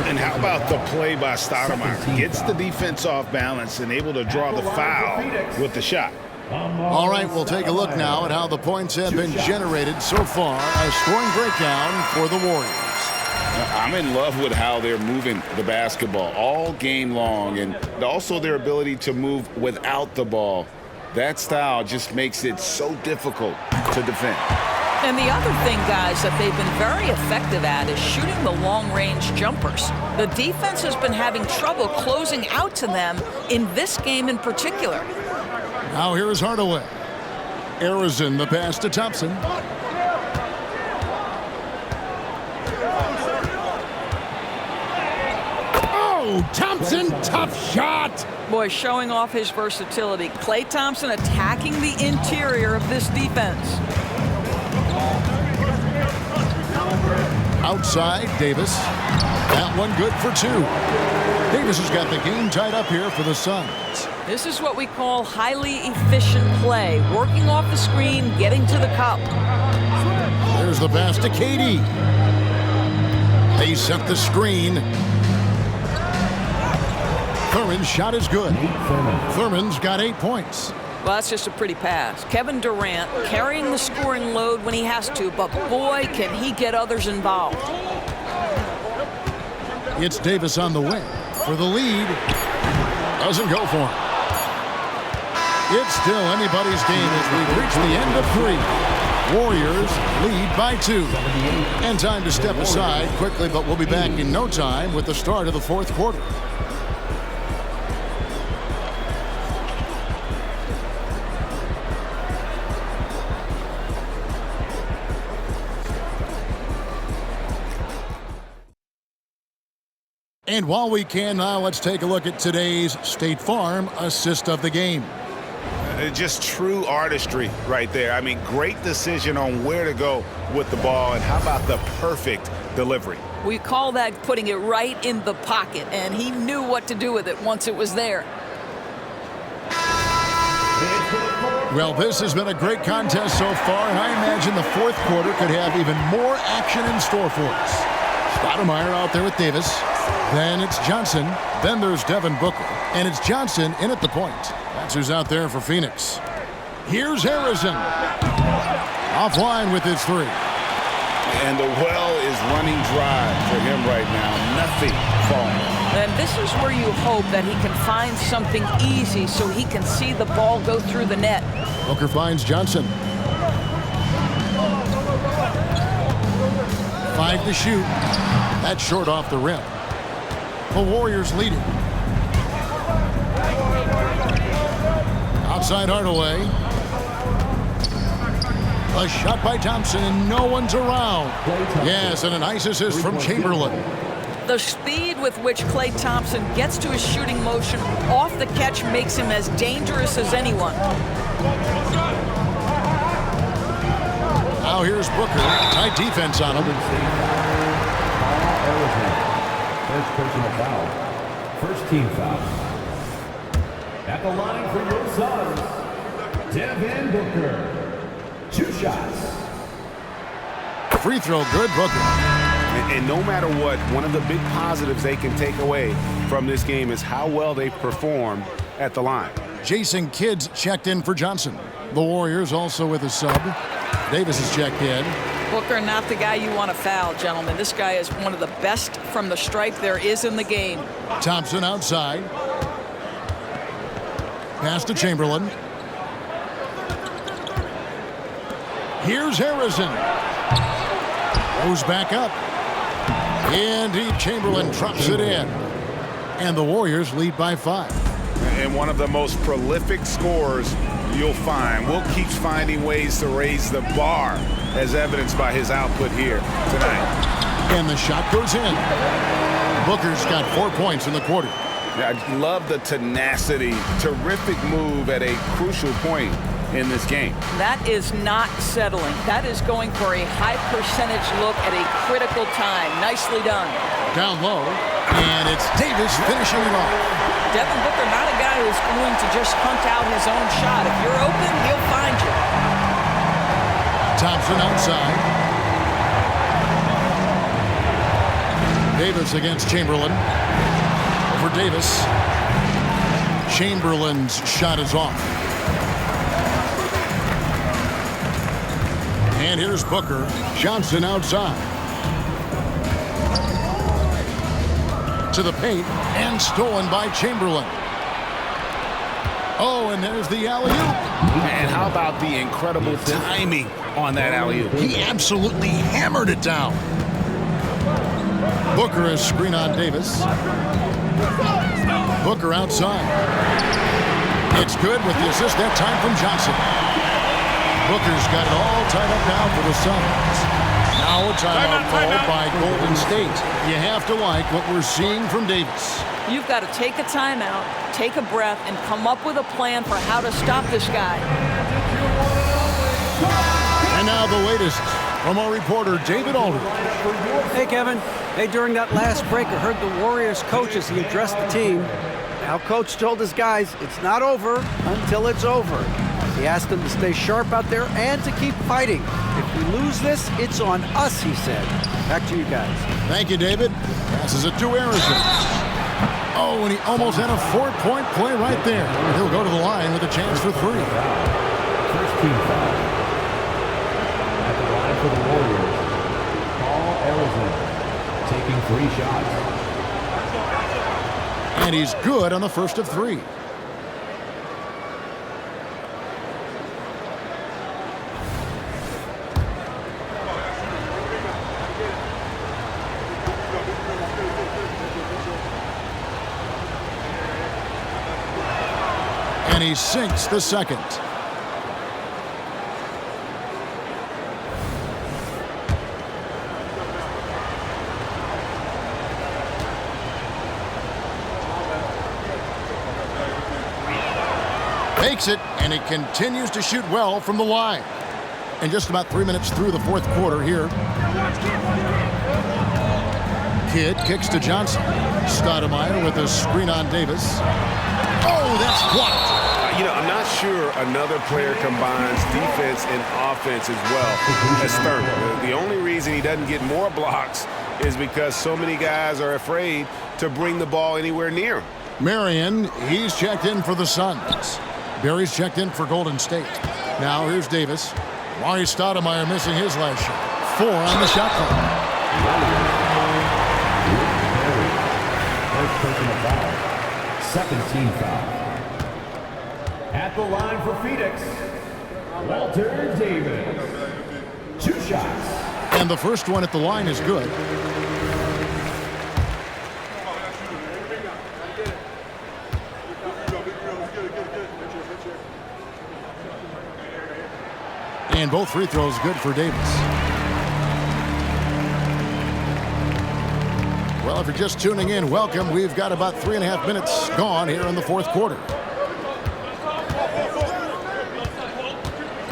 And how about the play by Stoudemire? Gets the defense off balance and able to draw the foul with the shot. All right, we'll take a look now at how the points have been generated so far. A scoring breakdown for the Warriors. I'm in love with how they're moving the basketball all game long, and also their ability to move without the ball. That style just makes it so difficult to defend. And the other thing, guys, that they've been very effective at is shooting the long-range jumpers. The defense has been having trouble closing out to them in this game in particular. Now here is Hardaway. Harrison, the pass to Thompson. Oh, Thompson, tough shot. Boy, showing off his versatility. Klay Thompson attacking the interior of this defense. Outside, Davis. That one good for two. Davis has got the game tied up here for the Suns. This is what we call highly efficient play. Working off the screen, getting to the cup. There's the pass to KD. They set the screen. Thurman's shot is good. Thurman's got 8 points. Well, that's just a pretty pass. Kevin Durant carrying the scoring load when he has to, but boy, can he get others involved. It's Davis on the wing for the lead. Doesn't go for him. It's still anybody's game as we've reached the end of 3. Warriors lead by 2. And time to step aside quickly, but we'll be back in no time with the start of the 4th quarter. And while we can now, let's take a look at today's State Farm assist of the game. Just true artistry right there. I mean, great decision on where to go with the ball, and how about the perfect delivery? We call that putting it right in the pocket, and he knew what to do with it once it was there. Well, this has been a great contest so far, and I imagine the 4th quarter could have even more action in store for us. Stoudemire out there with Davis. Then it's Johnson. Then there's Devin Booker. And it's Johnson in at the point. That's who's out there for Phoenix. Here's Harrison. Offline with his 3. And the well is running dry for him right now. Nothing falling. And this is where you hope that he can find something easy so he can see the ball go through the net. Booker finds Johnson. 5 to shoot. That's short off the rim. The Warriors lead it. Outside Hardaway. A shot by Thompson, and no one's around. Yes, and a nice assist from Chamberlain. The speed with which Klay Thompson gets to his shooting motion off the catch makes him as dangerous as anyone. Now here's Booker. Tight defense on him. First personal foul. First team foul. At the line for your Suns, Devin Booker. 2 shots. Free throw good, Booker. And no matter what, one of the big positives they can take away from this game is how well they performed at the line. Jason Kidd's checked in for Johnson. The Warriors also with a sub. Davis is checked in. Booker, not the guy you want to foul, gentlemen. This guy is one of the best from the stripe there is in the game. Thompson outside. Pass to Chamberlain. Here's Harrison. Goes back up. Indeed, Chamberlain drops it in. And the Warriors lead by 5. And one of the most prolific scorers you'll find. Will keeps finding ways to raise the bar, as evidenced by his output here tonight. And the shot goes in. Booker's got 4 points in the quarter. I love the tenacity. Terrific move at a crucial point in this game. That is not settling. That is going for a high percentage look at a critical time. Nicely done. Down low, and it's Davis finishing it off. Devin Booker, not a guy who's going to just hunt out his own shot. If you're open, he'll find you. Thompson outside. Davis against Chamberlain. Over Davis. Chamberlain's shot is off. And here's Booker. Johnson outside. To the paint, and stolen by Chamberlain. Oh, and there's the alley-oop. And how about the incredible timing on that alley-oop? He absolutely hammered it down. Booker is screen on Davis. Booker outside. It's good with the assist that time from Johnson. Booker's got it all tied up now for the Suns. Now a timeout called by Golden State. You have to like what we're seeing from Davis. You've got to take a timeout, take a breath, and come up with a plan for how to stop this guy. And now the latest from our reporter, David Aldridge. Hey, Kevin. Hey, during that last break, I heard the Warriors coach as he addressed the team. Now, coach told his guys it's not over until it's over. He asked them to stay sharp out there and to keep fighting. If we lose this, it's on us, he said. Back to you guys. Thank you, David. Passes it to Arizona. Oh, and he almost had a 4-point play right there. He'll go to the line with a chance for 3. First team foul. At the line for the Warriors, Paul Arizona, taking 3 shots. And he's good on the first of 3. And he sinks the second. Makes it, and he continues to shoot well from the line. And just about 3 minutes through the fourth quarter here. Kidd kicks to Johnson. Stoudemire with a screen on Davis. Oh, that's blocked. I'm not sure another player combines defense and offense as well as Thurman. The only reason he doesn't get more blocks is because so many guys are afraid to bring the ball anywhere near him. Marion, he's checked in for the Suns. Barry's checked in for Golden State. Now here's Davis. Larry Stoudemire missing his last shot. 4 on the shot clock. First personal foul. Second team foul. At the line for Phoenix, Walter Davis. 2 shots. And the first one at the line is good. And both free throws good for Davis. Well, if you're just tuning in, welcome. We've got about 3.5 minutes gone here in the fourth quarter.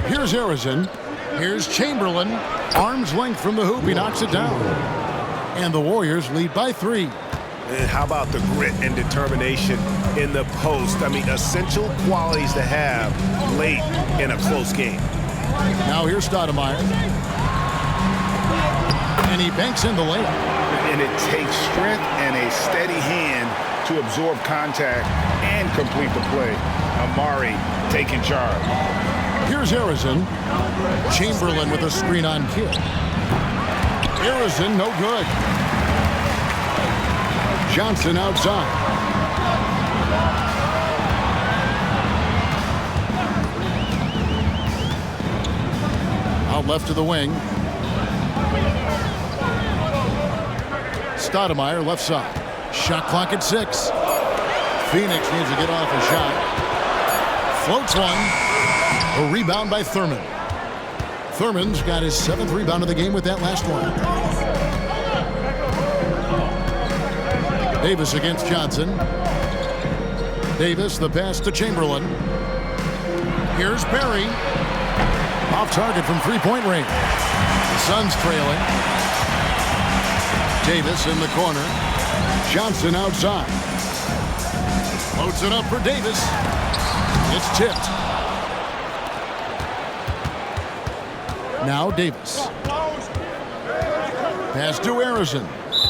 Here's Harrison. Here's Chamberlain. Arm's length from the hoop. He knocks it down. And the Warriors lead by 3. And how about the grit and determination in the post? I mean, essential qualities to have late in a close game. Now here's Stoudemire. And he banks in the layup. And it takes strength and a steady hand to absorb contact and complete the play. Amari taking charge. Here's Harrison. Chamberlain with a screen on Kidd. Harrison, no good. Johnson outside. Out left to the wing. Stoudemire left side. Shot clock at 6. Phoenix needs to get off a shot. Floats one. A rebound by Thurman. Thurman's got his 7th rebound of the game with that last one. Davis against Johnson. Davis, the pass to Chamberlain. Here's Perry. Off target from three-point range. The Suns trailing. Davis in the corner. Johnson outside. Floats it up for Davis. It's tipped. Now Davis. Pass to Harrison.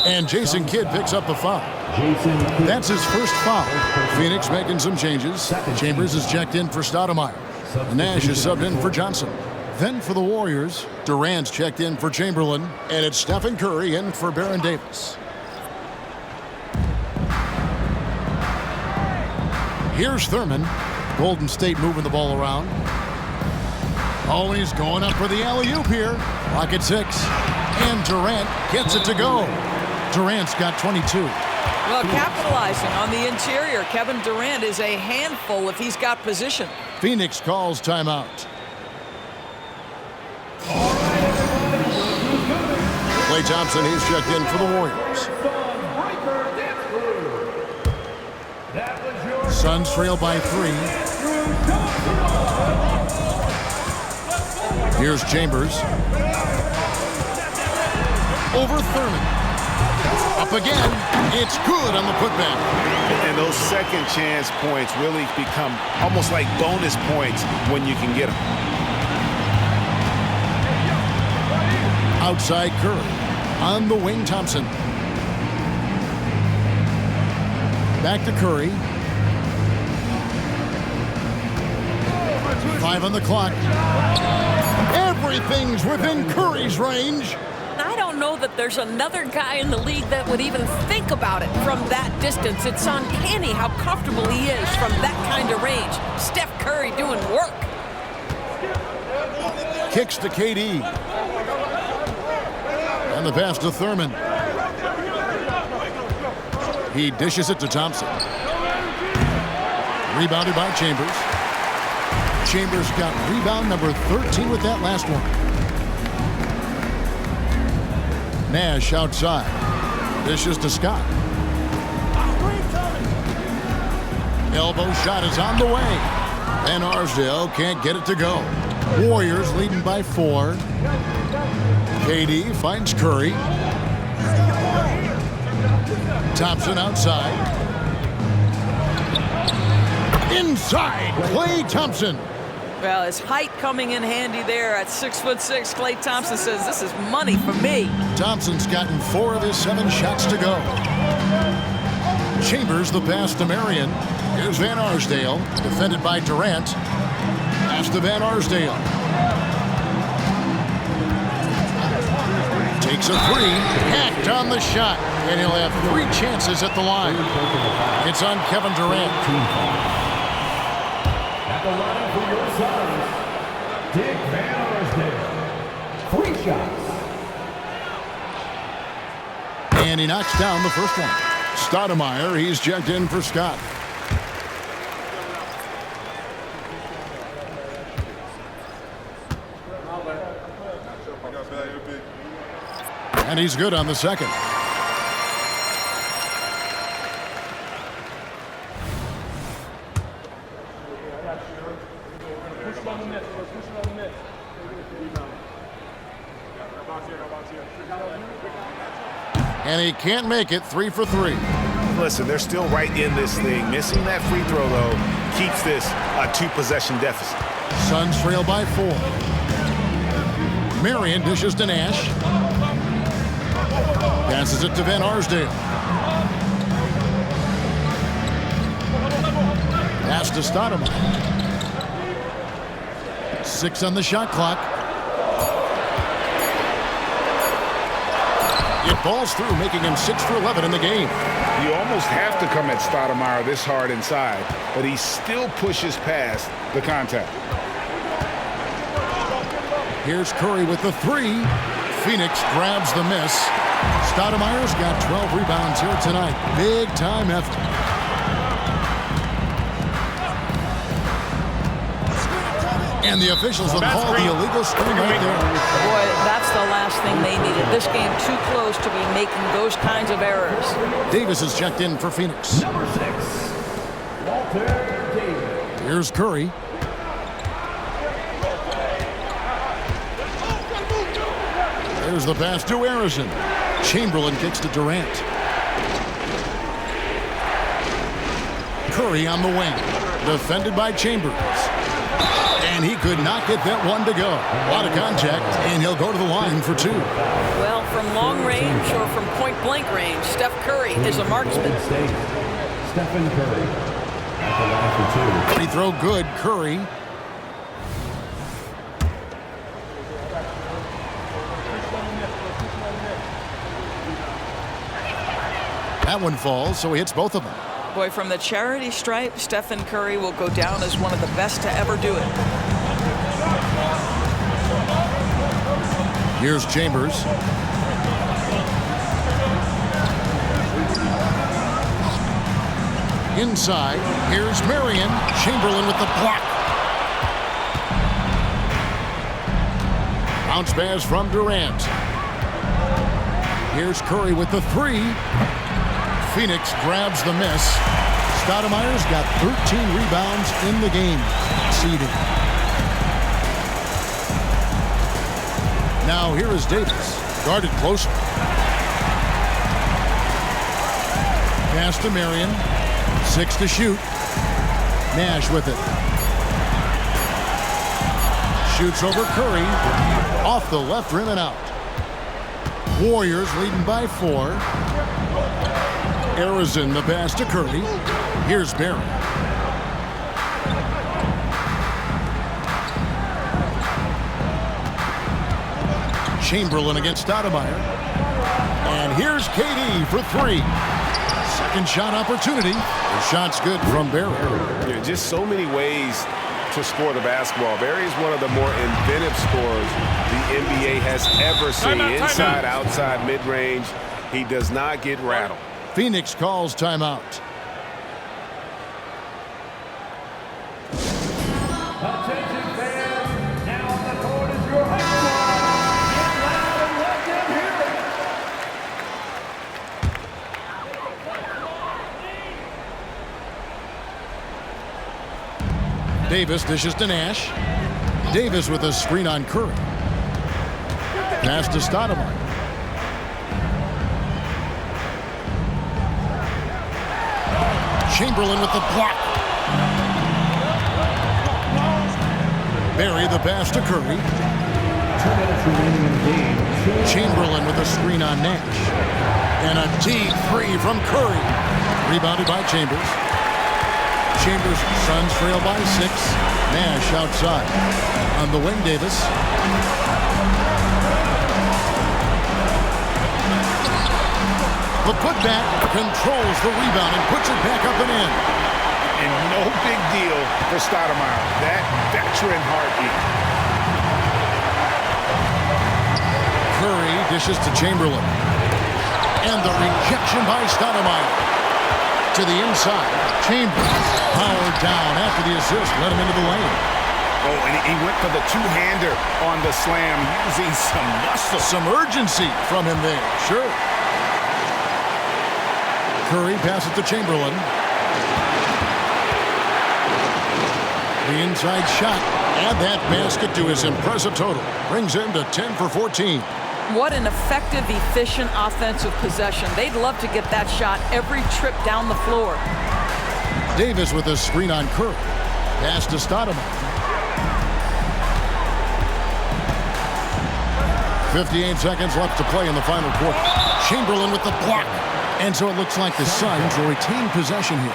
And Jason Kidd picks up the foul. That's his first foul. Phoenix making some changes. Chambers is checked in for Stoudemire. Nash is subbed in for Johnson. Then for the Warriors, Durant's checked in for Chamberlain. And it's Stephen Curry in for Baron Davis. Here's Thurman. Golden State moving the ball around. Oh, he's going up for the alley-oop here. Clock at 6. And Durant gets it to go. Durant's got 22. Well, capitalizing on the interior, Kevin Durant is a handful if he's got position. Phoenix calls timeout. Klay Thompson, he's checked in for the Warriors. Suns trail by 3. Here's Chambers. Over Thurman. Up again. It's good on the putback. And those second chance points really become almost like bonus points when you can get them. Outside Curry. On the wing, Thompson. Back to Curry. 5 on the clock. Everything's within Curry's range. I don't know that there's another guy in the league that would even think about it from that distance. It's uncanny how comfortable he is from that kind of range. Steph Curry doing work. Kicks to KD. And the pass to Thurman. He dishes it to Thompson. Rebounded by Chambers. Chambers got rebound number 13 with that last one. Nash outside. Dishes to Scott. Elbow shot is on the way. Van Arsdale can't get it to go. Warriors leading by 4. KD finds Curry. Thompson outside. Inside, Klay Thompson. Well, his height coming in handy there at 6'6". Klay Thompson says, this is money for me. Thompson's gotten 4 of his 7 shots to go. Chambers the pass to Marion. Here's Van Arsdale, defended by Durant. Pass to Van Arsdale. Takes a 3, hacked on the shot, and he'll have 3 chances at the line. It's on Kevin Durant. At the line for your Suns, Dick Van Arsdale. 3 shots. And he knocks down the first one. Stoudemire, he's checked in for Scott. And he's good on the second. And he can't make it. 3 for 3. Listen, they're still right in this thing. Missing that free throw, though, keeps this a 2-possession deficit. Suns trail by 4. Marion dishes to Nash. Passes it to Van Arsdale. Pass to Stoudemire. 6 on the shot clock. It balls through, making him 6 for 11 in the game. You almost have to come at Stoudemire this hard inside, but he still pushes past the contact. Here's Curry with the 3. Phoenix grabs the miss. Stoudemire's got 12 rebounds here tonight. Big time effort. And the officials will call the illegal screen right there. Boy, that's the last thing they needed. This game too close to be making those kinds of errors. Davis is checked in for Phoenix. Number 6, Walter Davis. Here's Curry. Here's the pass to Harrison. Chamberlain kicks to Durant. Curry on the wing. Defended by Chambers. And he could not get that one to go. A lot of contact, and he'll go to the line for two. Well, from long range or from point-blank range, Steph Curry is a marksman. Stephen Curry at the line for two. Free throw good, Curry. That one falls, so he hits both of them. Boy, from the charity stripe, Stephen Curry will go down as one of the best to ever do it. Here's Chambers. Inside, here's Marion. Chamberlain with the block. Bounce pass from Durant. Here's Curry with the three. Phoenix grabs the miss. Stoudemire's got 13 rebounds in the game. Seeding. Now here is Davis. Guarded closer. Pass to Marion. 6 to shoot. Nash with it. Shoots over Curry. Off the left rim and out. Warriors leading by 4. Harrison the pass to Curry. Here's Barry. Chamberlain against Stoudemire. And here's KD for 3. Second shot opportunity. The shot's good from Barry. Yeah, just so many ways to score the basketball. Barry is one of the more inventive scorers the NBA has ever seen. Inside, outside, mid-range. He does not get rattled. Phoenix calls timeout. Attention fans, now on the court is your home squad. Get loud and let them hear it. Davis dishes to Nash. Davis with a screen on Curry. Pass to Stoudemire. Chamberlain with the block. Barry the pass to Curry. 2 minutes remaining in the game. Chamberlain with a screen on Nash. And a deep three from Curry. Rebounded by Chambers. Chambers, Suns trail by 6. Nash outside. On the wing, Davis. The putback controls the rebound and puts it back up and in. And no big deal for Stoudemire. That veteran heartbeat. Curry dishes to Chamberlain. And the rejection by Stoudemire. To the inside. Chambers powered down after the assist. Let him into the lane. Oh, and he went for the two-hander on the slam, using some muscle. Some urgency from him there. Sure. Curry passes to Chamberlain. The inside shot. Add that basket to his impressive total. Brings him to 10 for 14. What an effective, efficient offensive possession. They'd love to get that shot every trip down the floor. Davis with a screen on Curry. Pass to Stoudemire. 58 seconds left to play in the final quarter. Chamberlain with the block. And so it looks like the Suns will retain possession here.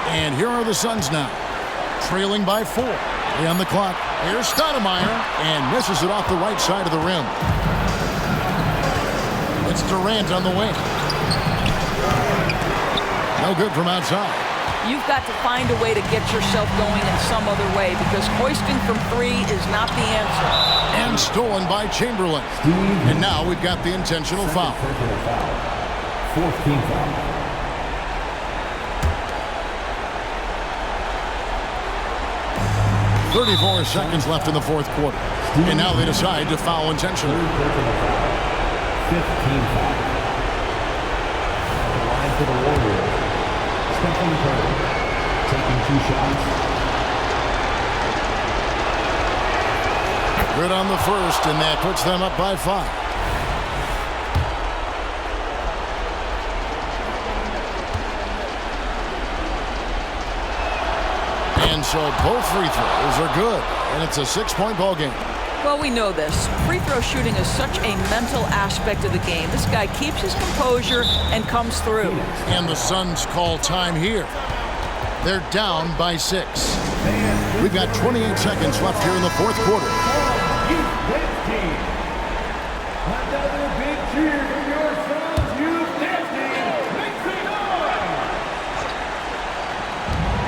And here are the Suns now, trailing by 4. On the clock. Here's Stoudemire, and misses it off the right side of the rim. It's Durant on the wing. No good from outside. You've got to find a way to get yourself going in some other way, because hoisting from 3 is not the answer. And stolen by Chamberlain. And now we've got the intentional foul. 4th team foul. 34 seconds left in the 4th quarter. And now they decide to foul intentionally. 15 foul. Curry, taking 2 shots. Good on the first, and that puts them up by 5. And so both free throws are good, and it's a 6-point ball game. Well, we know this. Free throw shooting is such a mental aspect of the game. This guy keeps his composure and comes through. And the Suns call time here. They're down by 6. We've got 28 seconds left here in the fourth quarter. Another big cheer for your Suns youth dance team. Make some noise!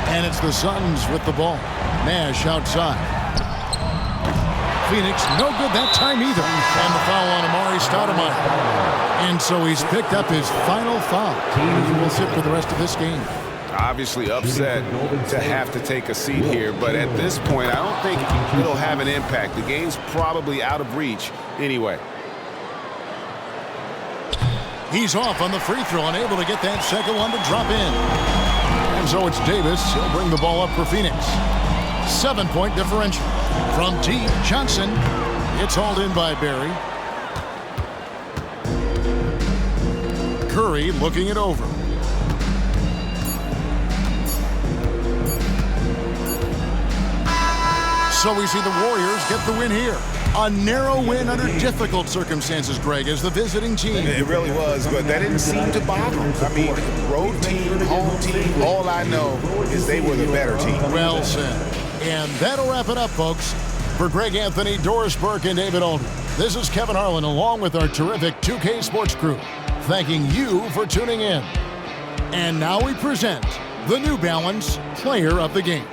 And it's the Suns with the ball. Nash outside. Phoenix, no good that time either. And the foul on Amari Stoudemire. And so he's picked up his final foul. He will sit for the rest of this game. Obviously upset to have to take a seat here, but at this point, I don't think it'll have an impact. The game's probably out of reach anyway. He's off on the free throw, unable to get that second one to drop in. And so it's Davis. He'll bring the ball up for Phoenix. 7-point differential. From deep, Johnson. It's hauled in by Barry. Curry looking it over. So we see the Warriors get the win here. A narrow win under difficult circumstances, Greg, as the visiting team. It really was, but that didn't seem to bother them. I mean, road team, home team, all I know is they were the better team. Well said. And that'll wrap it up, folks. For Greg Anthony, Doris Burke, and David Aldridge, this is Kevin Harlan along with our terrific 2K Sports crew, thanking you for tuning in. And now we present the New Balance Player of the Game.